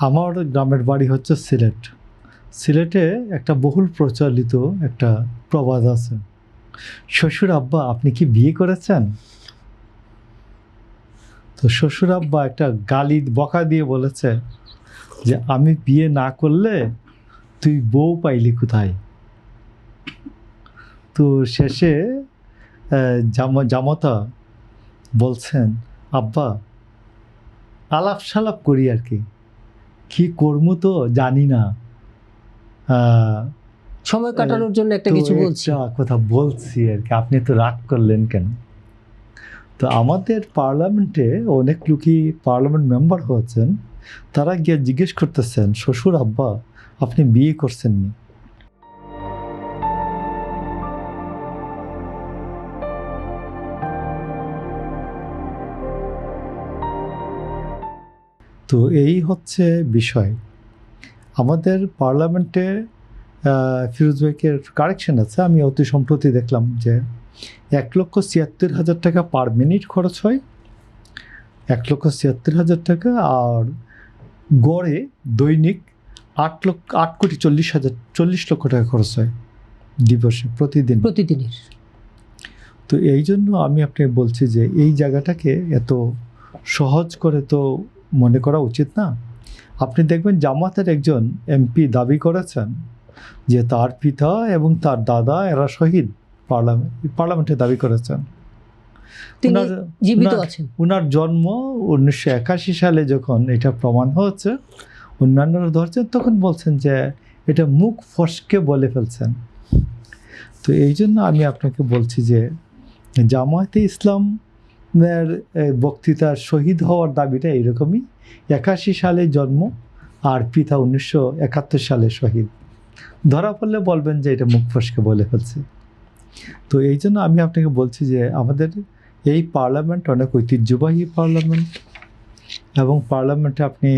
আমার গ্রামের বাড়ি হচ্ছে সিলেট। সিলেটে একটা বহুল প্রচলিত একটা প্রবাদ আছে, শ্বশুর আব্বা আপনি কি বিয়ে করেছেন? তো শ্বশুর আব্বা একটা গালি বকা দিয়ে বলেছে যে আমি বিয়ে না করলে তুই বউ পাইলি কোথায়? তো শেষে জামাতা বলছেন, আব্বা আলাপ সালাপ করি আর কি, কি করবো তো জানি না, সময় কাটানোর জন্য একটা কিছু বলছি, কথা বলছি আর কি, আপনি তো রাগ করলেন কেন? তো আমাদের পার্লামেন্টে অনেক লোকই পার্লামেন্ট মেম্বার হয়েছেন, তারা গিয়ে জিজ্ঞেস করতেছেন, শ্বশুর আব্বা আপনি বিয়ে করছেন নি? তো এই হচ্ছে বিষয়। আমাদের পার্লামেন্টে ফিরোজ ভাইকে কারেকশন আছে, আমি অতি সম্প্রতি দেখলাম যে 1,76,000 টাকা পার মিনিট খরচ হয়, 1,76,000 টাকা, আর গড়ে দৈনিক 8,40,000 টাকা খরচ হয় দিবসে, প্রতিদিনের। তো এই জন্য আমি আপনাকে বলছি যে এই জায়গাটাকে এত সহজ করে তো মনে করা উচিত না। আপনি দেখবেন জামাতের একজন এমপি দাবি করেছেন যে তার পিতা এবং তার দাদা এরা শহীদ, পার্লামেন্টে দাবি করেছেন। উনার জন্ম 1981 সালে, যখন এটা প্রমাণ হয়েছে অন্যান্যরা ধরছেন, তখন বলছেন যে এটা মুখ ফসকে বলে ফেলছেন। তো এই জন্য আমি আপনাকে বলছি যে জামায়াতে ইসলামের বক্তৃতার শহীদ হওয়ার দাবিটা এরকমই, 81 সালে জন্ম আর পিতা 1971 সালে শহীদ, ধরা পড়লে বলবেন যে এটা মুখ ফসকে বলে ফেলছে। তো এই জন্য আমি আপনাকে বলছি যে আমাদের এই পার্লামেন্ট অনেক ঐতিহ্যবাহী পার্লামেন্ট, এবং পার্লামেন্টে আপনি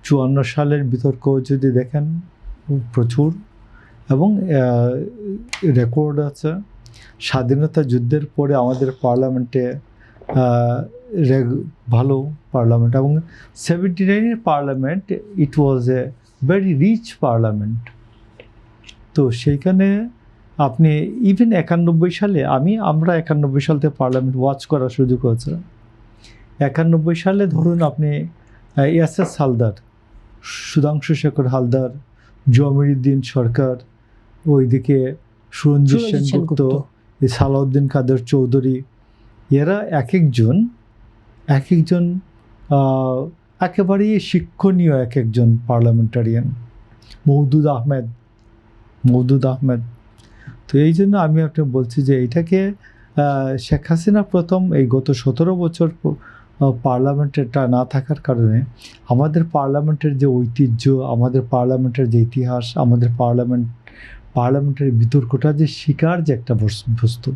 54 সালের বিতর্ক যদি দেখেন প্রচুর, এবং রেকর্ড আছে। স্বাধীনতা যুদ্ধের পরে আমাদের পার্লামেন্টে ভালো পার্লামেন্ট, এবং 79-এর parliament it was a very rich parliament. তো সেইখানে আপনি ইভেন 91 সালে আমরা 91 সাল থেকে পার্লামেন্ট ওয়াচ করার সুযোগ হয়েছে। 91 সালে ধরুন আপনি এস হালদার, সুধাংশু শেখর হালদার, জমিরুদ্দিন সরকার, ওইদিকে সুরঞ্জিত সেনগুপ্ত, সালাউদ্দিন কাদের চৌধুরী, এরা এক একজন একেবারেই শিক্ষণীয় এক একজন পার্লামেন্টারিয়ান। মওদুদ আহমেদ। তো এই জন্য আমি আপনাকে বলছি যে এইটাকে শেখ হাসিনা প্রথম এই গত 17 বছর পার্লামেন্টেরটা না থাকার কারণে আমাদের পার্লামেন্টের যে ঐতিহ্য, আমাদের পার্লামেন্টের যে ইতিহাস, আমাদের পার্লামেন্টের বিতর্কটা যে শিকার যে একটা বস্তু,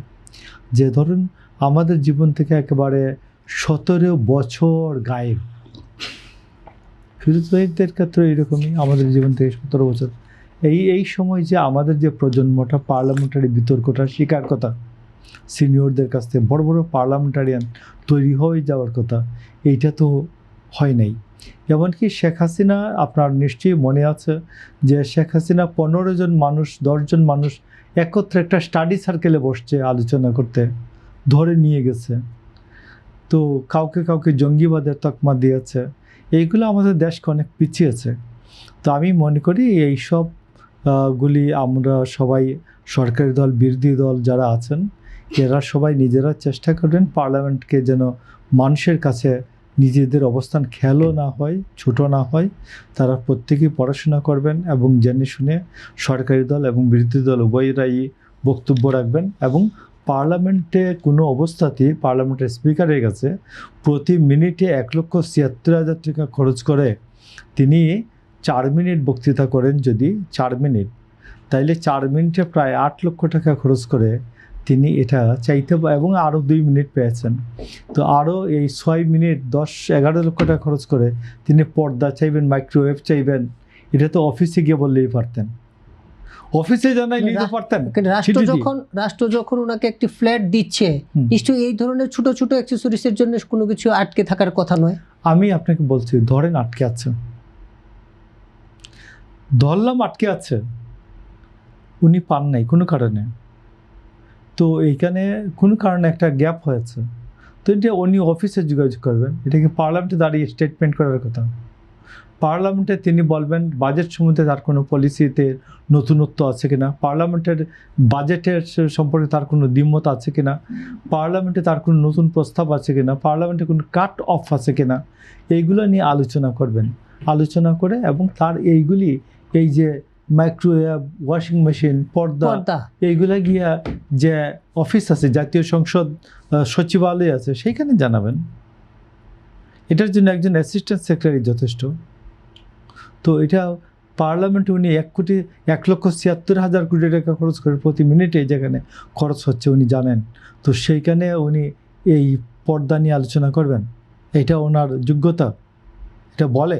যে ধরুন আমাদের জীবন থেকে একেবারে 17 বছর গায়েব। ফিরোজ ভাইদের ক্ষেত্রে এরকমই, আমাদের জীবন থেকে 17 বছর। এই সময় যে আমাদের যে প্রজন্মটা পার্লামেন্টারি বিতর্কটা শিকার কথা, সিনিয়রদের কাছ থেকে বড় বড় পার্লামেন্টারিয়ান তৈরি হয়ে যাওয়ার কথা, এইটা তো হয় নাই। এমনকি শেখ হাসিনা, আপনার নিশ্চয়ই মনে আছে যে শেখ হাসিনা 15 জন মানুষ, 10 জন মানুষ একত্রে একটা স্টাডি সার্কেলে বসছে আলোচনা করতে, ধরে নিয়ে গেছে। তো কাউকে জঙ্গিবাদের তকমা দিয়েছে। এইগুলো আমাদের দেশকে অনেক পিছিয়েছে। তো আমি মনে করি এইসব গুলি আমরা সবাই, সরকারি দল, বিরোধী দল যারা আছেন, এরা সবাই নিজেরা চেষ্টা করবেন পার্লামেন্টকে যেন মানুষের কাছে নিজেদের অবস্থান খেয়ালও না হয়, ছোটো না হয়। তারা প্রত্যেকেই পড়াশোনা করবেন এবং জেনে শুনে সরকারি দল এবং বিরোধী দল উভয়রাই বক্তব্য রাখবেন, এবং পার্লামেন্টে কোনো অবস্থাতেই পার্লামেন্টের স্পিকারের কাছে প্রতি মিনিটে 1,76,000 টাকা খরচ করে তিনি 4 মিনিট বক্তৃতা করেন, যদি 4 মিনিট, তাইলে 4 মিনিটে প্রায় 8 লক্ষ টাকা খরচ করে তিনি এটা চাইতে, এবং আরও 2 মিনিট পেয়েছেন। তো আরও এই 6 মিনিট 10-11 লক্ষ টাকা খরচ করে তিনি পর্দা চাইবেন, মাইক্রোওয়েভ চাইবেন। এটা তো অফিসে গিয়ে বললেই পারতেন, অফিসে জানাই নিতে পারতেন। রাষ্ট্র যখন ওনাকে একটি ফ্ল্যাট দিচ্ছে, নিশ্চয়ই এই ধরনের ছোট ছোট অ্যাক্সেসরিজের জন্য কোনো কিছু আটকে থাকার কথা নয়। আমি আপনাকে বলছি, ধরেন আটকে আছে, ধরলাম আটকে আছে, উনি পান নাই কোনো কারণে, তো এইখানে কোনো কারণে একটা গ্যাপ হয়েছে, তো এটা উনি অফিসে যোগাযোগ করবেন, এটাকে পার্লামেন্টে দাঁড়িয়ে স্টেটমেন্ট করার কথা। পার্লামেন্টে তিনি বলবেন বাজেট সম্বন্ধে তার কোনো পলিসিতে নতুনত্ব আছে কিনা, পার্লামেন্টের বাজেটের সম্পর্কে তার কোনো দ্বিমত আছে কিনা, পার্লামেন্টে তার কোনো নতুন প্রস্তাব আছে কিনা, পার্লামেন্টে কোনো কাট অফ আছে কিনা, এইগুলো নিয়ে আলোচনা করবেন। আলোচনা করে এবং তার এইগুলি, এই যে মাইক্রোওয়েভ, ওয়াশিং মেশিন, পর্দা, এইগুলা গিয়া যে অফিস আছে, জাতীয় সংসদ সচিবালয় আছে, সেইখানে জানাবেন। এটার জন্য একজন অ্যাসিস্ট্যান্ট সেক্রেটারি যথেষ্ট। তো এটা পার্লামেন্টে উনি 1,76,000 কোটি টাকা খরচ করে প্রতি মিনিটে যেখানে খরচ হচ্ছে উনি জানেন, তো সেইখানে উনি এই পর্দা নিয়ে আলোচনা করবেন, এটা ওনার যোগ্যতা, এটা বলে।